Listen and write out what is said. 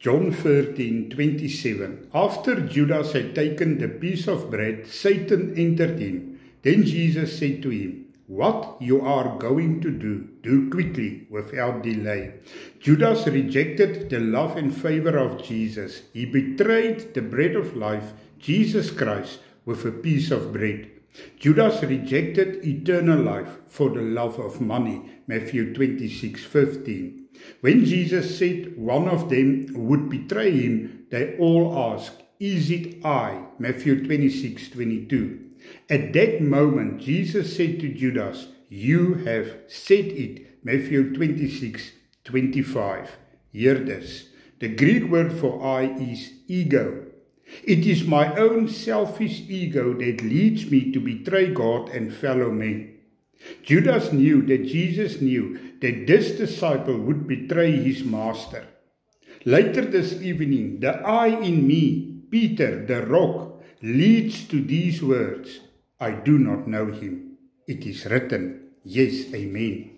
John 13:27. After Judas had taken the piece of bread, Satan entered him. Then Jesus said to him, "What you are going to do quickly, without delay." Judas rejected the love and favor of Jesus. He betrayed the bread of life, Jesus Christ, with a piece of bread. Judas rejected eternal life for the love of money, Matthew 26:15. When Jesus said one of them would betray him, they all asked, "Is it I?" Matthew 26:22. At that moment, Jesus said to Judas, "You have said it." Matthew 26:25. Hear this. The Greek word for I is ego. It is my own selfish ego that leads me to betray God and fellow men. Judas knew that Jesus knew that this disciple would betray his master. Later this evening, the I in me, Peter the rock, leads to these words, "I do not know him." It is written. Yes, amen.